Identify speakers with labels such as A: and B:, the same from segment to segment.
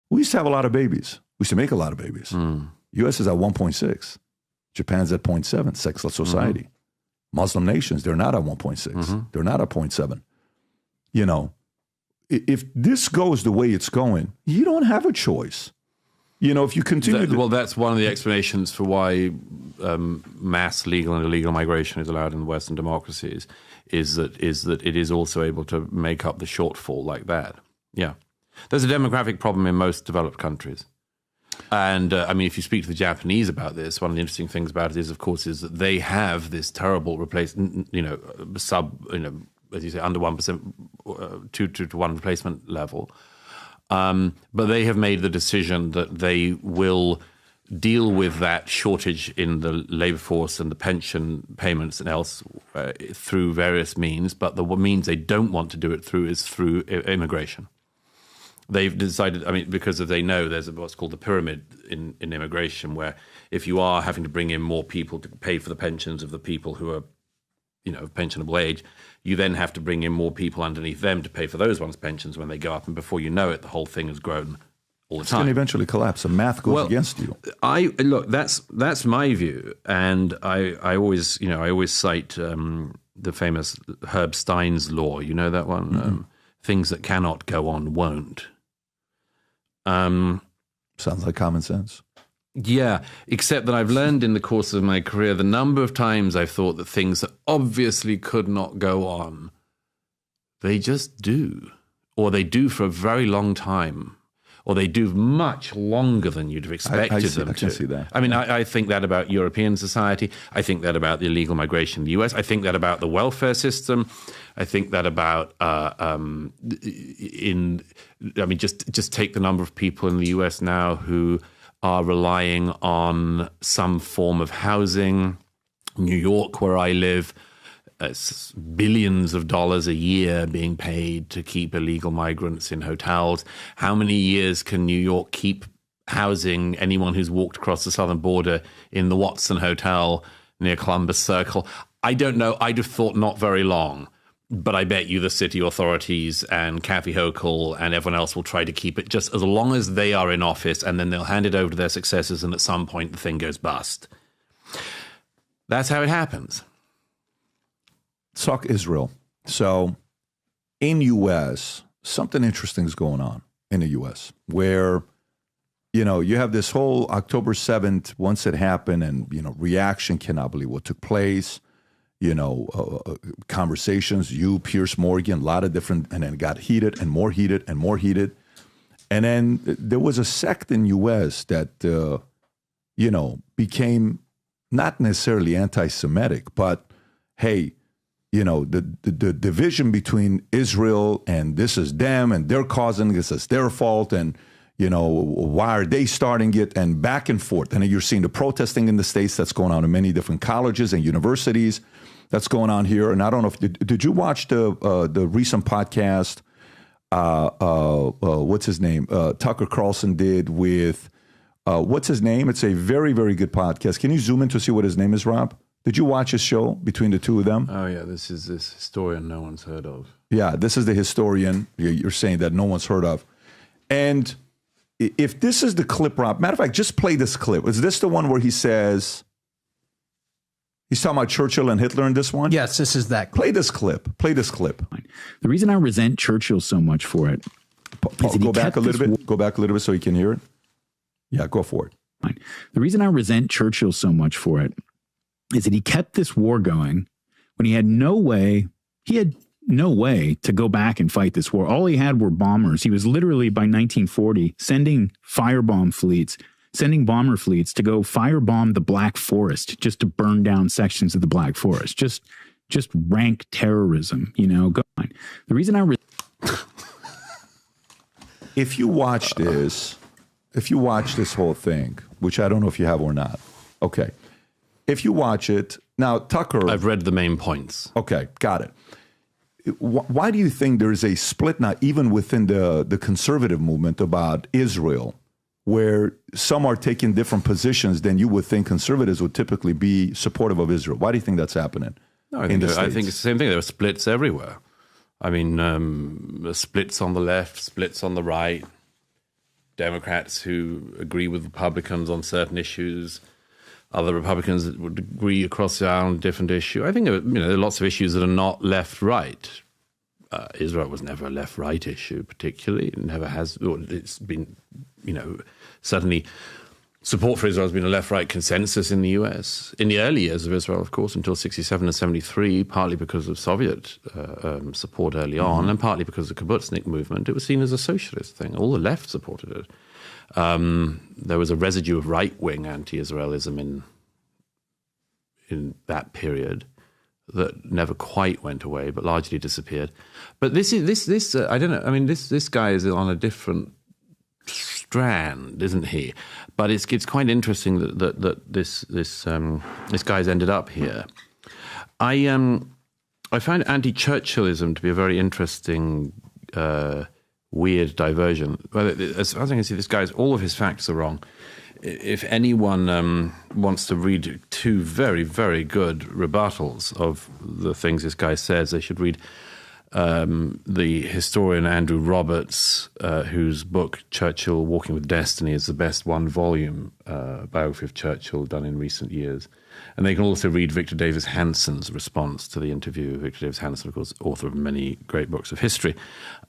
A: We used to have a lot of babies. We used to make a lot of babies. U.S. is at 1.6. Japan's at 0.7, sexless society. Muslim nations, they're not at 1.6. They're not at 0.7. You know, if this goes the way it's going, you don't have a choice. You know, if you continue
B: well, that's one of the explanations for why mass legal and illegal migration is allowed in Western democracies, is that it is also able to make up the shortfall like that. Yeah. There's a demographic problem in most developed countries. And, I mean, if you speak to the Japanese about this, one of the interesting things about it is, of course, is that they have this terrible as you say, under 1%, 2 to 1 replacement level. But they have made the decision that they will deal with that shortage in the labor force and the pension payments and else through various means. But the means they don't want to do it through is through immigration. They've decided, I mean, because they know there's what's called the pyramid in immigration, where if you are having to bring in more people to pay for the pensions of the people who are, you know, of pensionable age, you then have to bring in more people underneath them to pay for those ones' pensions when they go up. And before you know it, the whole thing has grown all the time. It's going
A: to eventually collapse. The math goes against you.
B: Look, that's my view. And I always cite the famous Herb Stein's law. You know that one? Things that cannot go on won't.
A: Sounds like common sense.
B: Yeah, except that I've learned in the course of my career the number of times I've thought that things that obviously could not go on, they just do. Or they do for a very long time. Or they do much longer than you'd have expected them to.
A: I can see that.
B: I mean, I think that about European society. I think that about the illegal migration in the US. I think that about the welfare system. I think that about just take the number of people in the US now who are relying on some form of housing. New York, where I live, it's billions of dollars a year being paid to keep illegal migrants in hotels. How many years can New York keep housing anyone who's walked across the southern border in the Watson Hotel near Columbus Circle? I don't know. I'd have thought not very long. But I bet you the city authorities and Kathy Hochul and everyone else will try to keep it just as long as they are in office, and then they'll hand it over to their successors, and at some point the thing goes bust. That's how it happens.
A: Talk Israel. So in U.S., something interesting is going on in the U.S. where, you know, you have this whole October 7th, once it happened, and, you know, reaction, cannot believe what took place. You know, conversations, you, Piers Morgan, a lot of different, and then it got heated and more heated and more heated. And then there was a sect in U.S. that, you know, became not necessarily anti-Semitic, but, hey, you know, the division between Israel and this is them and they're causing this, is their fault, and, you know, why are they starting it, and back and forth. And then you're seeing the protesting in the States that's going on in many different colleges and universities that's going on here. And I don't know if, did you watch the recent podcast, what's his name? Tucker Carlson did with, what's his name? It's a very, very good podcast. Can you zoom in to see what his name is, Rob? Did you watch his show between the two of them?
B: Oh, yeah. This is this historian no one's heard of.
A: Yeah, this is the historian you're saying that no one's heard of. And if this is the clip, Rob, matter of fact, just play this clip. Is this the one where he says, he's talking about Churchill and Hitler in this one?
C: Yes, this is that clip.
A: Play this clip. Play this clip.
D: The reason I resent Churchill so much for it.
A: Go back a little bit. Go back a little bit so you can hear it. Yeah, go for it.
D: The reason I resent Churchill so much for it is that he kept this war going when he had no way to go back and fight this war. All he had were bombers. He was literally, by 1940, sending bomber fleets to go firebomb the Black Forest, just to burn down sections of the Black Forest. Just rank terrorism, you know. Go on. The reason
A: if you watch this whole thing, which I don't know if you have or not, okay. If you watch it, now, Tucker...
B: I've read the main points.
A: Okay, got it. Why do you think there is a split now, even within the conservative movement, about Israel, where some are taking different positions than you would think conservatives would typically be supportive of Israel? Why do you think that's happening?
B: No, I think it's the same thing. There are splits everywhere. I mean, splits on the left, splits on the right, Democrats who agree with Republicans on certain issues. Other Republicans that would agree across the aisle on a different issue. I think there are lots of issues that are not left-right. Israel was never a left-right issue, particularly. It never has. It's been, certainly support for Israel has been a left-right consensus in the US. In the early years of Israel, of course, until 67 and 73, partly because of Soviet support early on, and partly because of the kibbutznik movement, it was seen as a socialist thing. All the left supported it. There was a residue of right-wing anti-Israelism in that period that never quite went away, but largely disappeared. But this I don't know. I mean, this guy is on a different strand, isn't he? But it's quite interesting that this guy's ended up here. I find anti-Churchillism to be a very interesting, weird diversion. As far as I can see, this guy's all of his facts are wrong. If anyone wants to read two very, very good rebuttals of the things this guy says, they should read the historian Andrew Roberts, whose book Churchill Walking with Destiny is the best one-volume biography of Churchill done in recent years. And they can also read Victor Davis Hanson's response to the interview. Victor Davis Hanson, of course, author of many great books of history.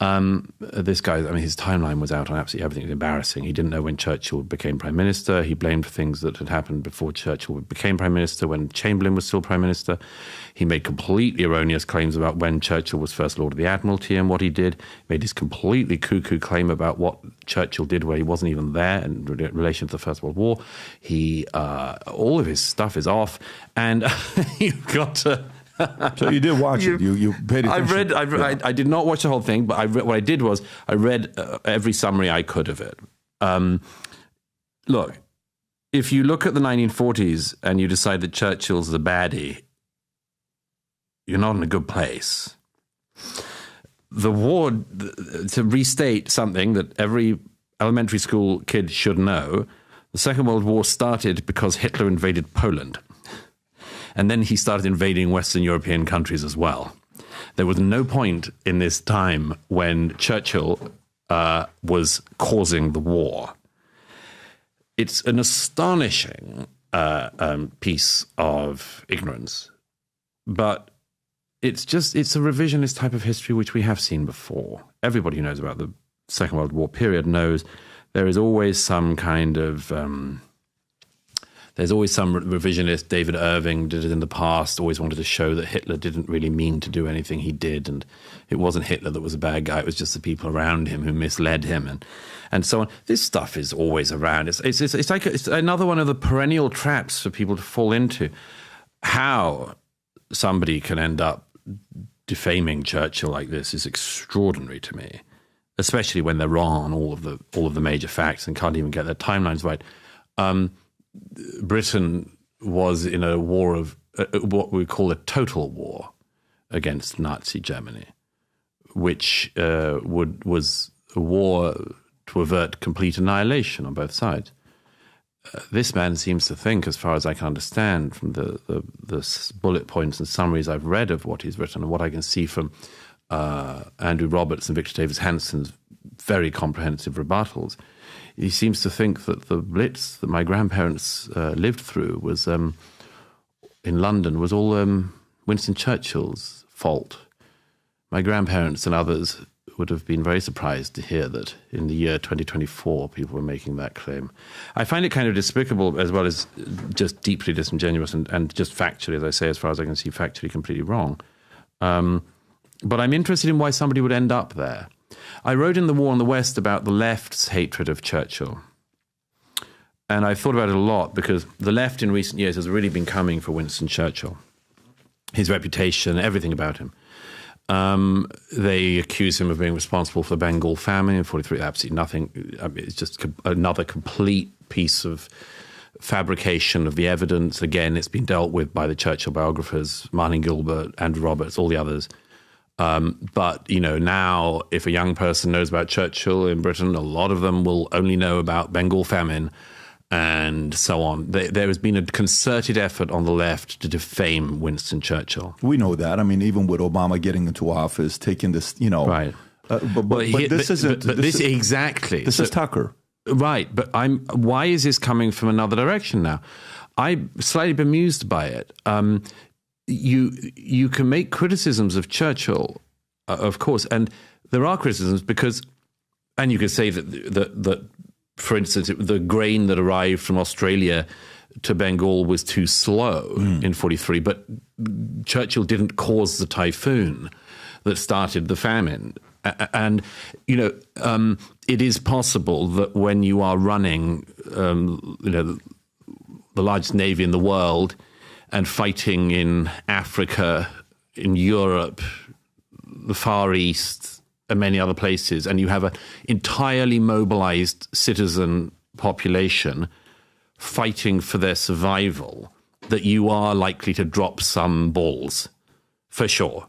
B: This guy, his timeline was out on absolutely everything. It was embarrassing. He didn't know when Churchill became prime minister. He blamed things that had happened before Churchill became prime minister, when Chamberlain was still prime minister. He made completely erroneous claims about when Churchill was First Lord of the Admiralty and what he did. He made this completely cuckoo claim about what Churchill did where he wasn't even there in relation to the First World War. All of his stuff is off, and you've got to...
A: So you did watch it. You paid attention.
B: I did not watch the whole thing, but what I did was I read every summary I could of it. Look, if you look at the 1940s and you decide that Churchill's the baddie, you're not in a good place. The war, to restate something that every elementary school kid should know, the Second World War started because Hitler invaded Poland. And then he started invading Western European countries as well. There was no point in this time when Churchill was causing the war. It's an astonishing piece of ignorance, but it's a revisionist type of history which we have seen before. Everybody who knows about the Second World War period knows there is always some kind of... There's always some revisionist. David Irving did it in the past, always wanted to show that Hitler didn't really mean to do anything he did, and it wasn't Hitler that was a bad guy, it was just the people around him who misled him, and so on. This stuff is always around. It's like it's another one of the perennial traps for people to fall into. How somebody can end up defaming Churchill like this is extraordinary to me, especially when they're wrong on all of the major facts and can't even get their timelines right. Britain was in a war of what we call a total war against Nazi Germany, which was a war to avert complete annihilation on both sides. This man seems to think, as far as I can understand from the bullet points and summaries I've read of what he's written and what I can see from Andrew Roberts and Victor Davis Hanson's very comprehensive rebuttals, he seems to think that the Blitz that my grandparents lived through was in London was all Winston Churchill's fault. My grandparents and others would have been very surprised to hear that in the year 2024 people were making that claim. I find it kind of despicable as well as just deeply disingenuous and just factually, as I say, as far as I can see, factually completely wrong. But I'm interested in why somebody would end up there. I wrote in The War on the West about the left's hatred of Churchill. And I've thought about it a lot because the left in recent years has really been coming for Winston Churchill. His reputation, everything about him. They accuse him of being responsible for the Bengal famine in 1943. Absolutely nothing. I mean, it's just another complete piece of fabrication of the evidence. Again, it's been dealt with by the Churchill biographers, Martin Gilbert, Andrew Roberts, all the others. But, now if a young person knows about Churchill in Britain, a lot of them will only know about Bengal famine and so on. There has been a concerted effort on the left to defame Winston Churchill.
A: We know that. I mean, even with Obama getting into office, taking this,
B: Right.
A: But this isn't.
B: Exactly.
A: This is Tucker.
B: Right, but why is this coming from another direction now? I'm slightly bemused by it. You can make criticisms of Churchill, of course, and there are criticisms because, and you could say that for instance, the grain that arrived from Australia to Bengal was too slow in 43, but Churchill didn't cause the typhoon that started the famine. And, it is possible that when you are running, the largest navy in the world and fighting in Africa, in Europe, the Far East, and many other places, and you have an entirely mobilized citizen population fighting for their survival, that you are likely to drop some balls, for sure.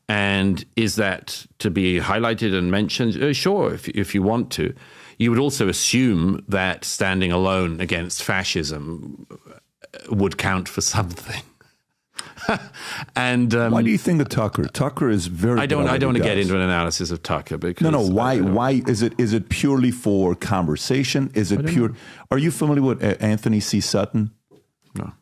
B: And is that to be highlighted and mentioned? Sure, if you want to. You would also assume that standing alone against fascism would count for something. And
A: why do you think of Tucker? Tucker is very.
B: I don't want to get into an analysis of Tucker because
A: no. Why is it? Is it purely for conversation? Is it pure? Know. Are you familiar with Anthony C. Sutton?
B: No.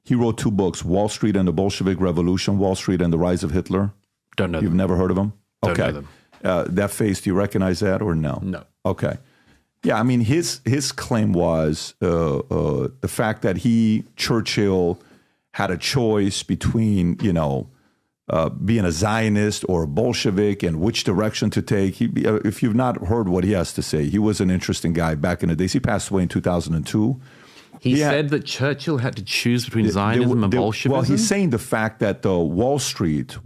A: He wrote 2 books: Wall Street and the Bolshevik Revolution, Wall Street and the Rise of Hitler.
B: Don't know.
A: You've
B: them.
A: Never heard of him?
B: Don't know them.
A: That face. Do you recognize that or no?
B: No.
A: Okay. Yeah, I mean, his claim was the fact that Churchill, had a choice between, being a Zionist or a Bolshevik and which direction to take. If you've not heard what he has to say, he was an interesting guy back in the days. He passed away in 2002.
B: He said that Churchill had to choose between Zionism and Bolshevism?
A: Well, he's saying the fact that Wall Street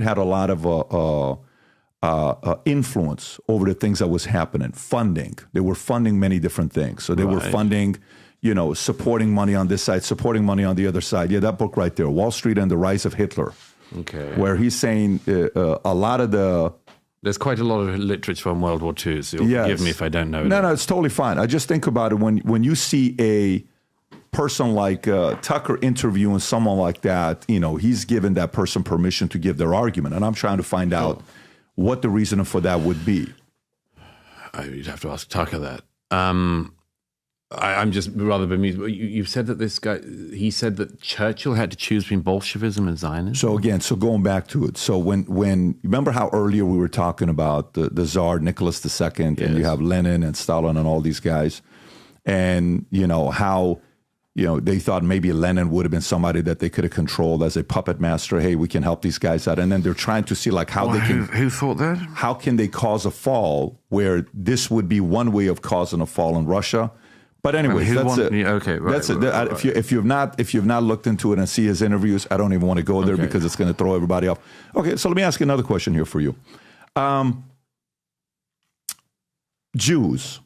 A: had a lot of influence over the things that was happening. Funding. They were funding many different things. So they were funding, supporting money on this side, supporting money on the other side. Yeah, that book right there, Wall Street and the Rise of Hitler.
B: Okay.
A: Where he's saying a lot of the...
B: There's quite a lot of literature on World War II, so you'll forgive me if I don't know.
A: No, it's totally fine. I just think about it when you see a person like Tucker interviewing someone like that, he's given that person permission to give their argument. And I'm trying to find out what the reason for that would be.
B: You'd have to ask Tucker that. I'm just rather bemused. You've said that he said that Churchill had to choose between Bolshevism and Zionism? So
A: going back to it. So when remember how earlier we were talking about the Tsar Nicholas II, and you have Lenin and Stalin and all these guys, and how they thought maybe Lenin would have been somebody that they could have controlled as a puppet master. Hey, we can help these guys out. And then they're trying to see how they can...
B: Who thought that?
A: How can they cause a fall where this would be one way of causing a fall in Russia? But anyway, that's it.
B: Okay, right.
A: That's it. If you've not looked into it and see his interviews, I don't even want to go there because it's going to throw everybody off. Okay, so let me ask you another question here for you. Jews,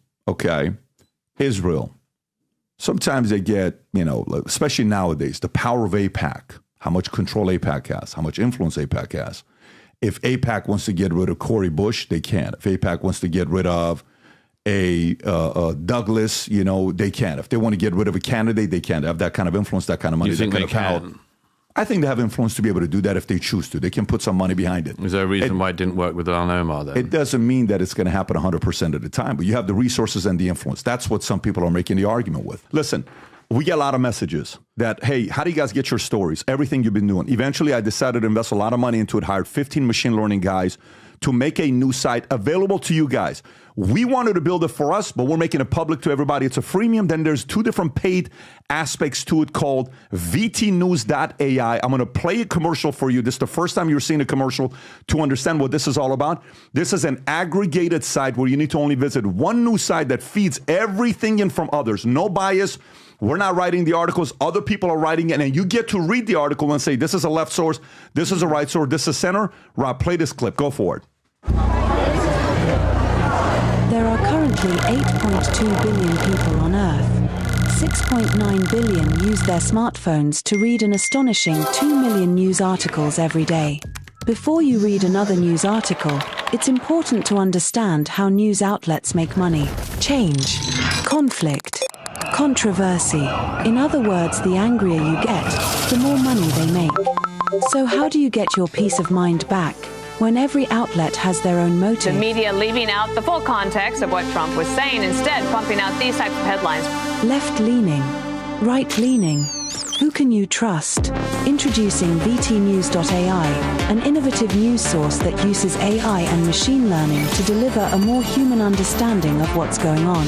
A: Israel. Sometimes they get, especially nowadays, the power of AIPAC, how much control AIPAC has, how much influence AIPAC has. If AIPAC wants to get rid of Cori Bush, they can. If AIPAC wants to get rid of a Douglas, they can. If they want to get rid of a candidate, they can. They have that kind of influence, that kind of money.
B: You think they can?
A: I think they have influence to be able to do that if they choose to. They can put some money behind it.
B: Is there a reason why it didn't work with Al Omar then?
A: It doesn't mean that it's going to happen 100% of the time, but you have the resources and the influence. That's what some people are making the argument with. Listen, we get a lot of messages that, hey, how do you guys get your stories? Everything you've been doing. Eventually, I decided to invest a lot of money into it, hired 15 machine learning guys to make a new site available to you guys. We wanted to build it for us, but we're making it public to everybody. It's a freemium. Then there's 2 different paid aspects to it called vtnews.ai. I'm going to play a commercial for you. This is the first time you're seeing a commercial to understand what this is all about. This is an aggregated site where you need to only visit one news site that feeds everything in from others. No bias. We're not writing the articles. Other people are writing it. And you get to read the article and say, this is a left source. This is a right source. This is center. Rob, play this clip. Go for it.
C: There are currently 8.2 billion people on Earth. 6.9 billion use their smartphones to read an astonishing 2 million news articles every day. Before you read another news article, it's important to understand how news outlets make money. Change, conflict, controversy. In other words, the angrier you get, the more money they make. So how do you get your peace of mind back? when every outlet has their own
E: The
C: motive.
E: media leaving out the full context of what Trump was saying, instead pumping out these types of headlines.
C: Left-leaning, right-leaning. Who can you trust? Introducing VTnews.ai, an innovative news source that uses AI and machine learning to deliver a more human understanding of what's going on.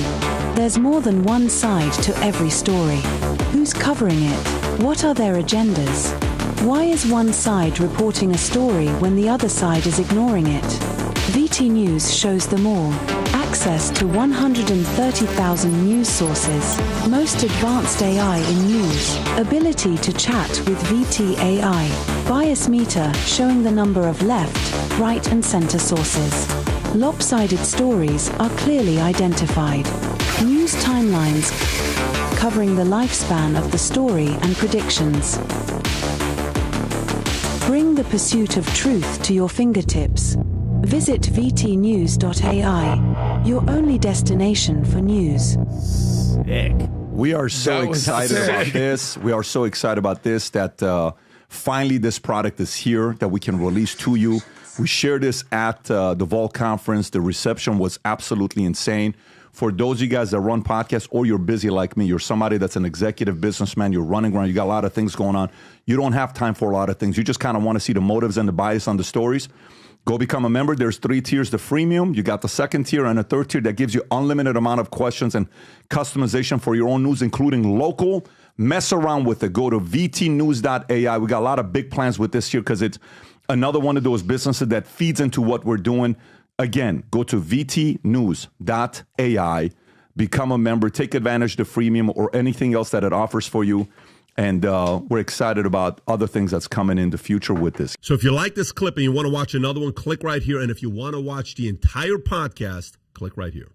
C: There's more than one side to every story. Who's covering it? What are their agendas? Why is one side reporting a story when the other side is ignoring it? VT News shows them all. Access to 130,000 news sources, most advanced AI in news, ability to chat with VT AI, bias meter showing the number of left, right and center sources. Lopsided stories are clearly identified. News timelines covering the lifespan of the story and predictions. Bring the pursuit of truth to your fingertips. Visit VTnews.ai, your only destination for news.
A: We are so
B: That was
A: excited
B: sick.
A: about this. We are so excited about this that finally this product is here that we can release to you. We shared this at the Vol Conference. The reception was absolutely insane. For those of you guys that run podcasts or you're busy like me, you're somebody that's an executive businessman, you're running around, you got a lot of things going on. You don't have time for a lot of things. You just kind of want to see the motives and the bias on the stories. Go become a member. There's 3 tiers. The freemium, you got the second tier and a third tier that gives you unlimited amount of questions and customization for your own news, including local. Mess around with it. Go to vtnews.ai. We got a lot of big plans with this year because it's another one of those businesses that feeds into what we're doing. Again, go to vtnews.ai, become a member, take advantage of the freemium or anything else that it offers for you. And we're excited about other things that's coming in the future with this.
F: So if you like this clip and you want to watch another one, click right here. And if you want to watch the entire podcast, click right here.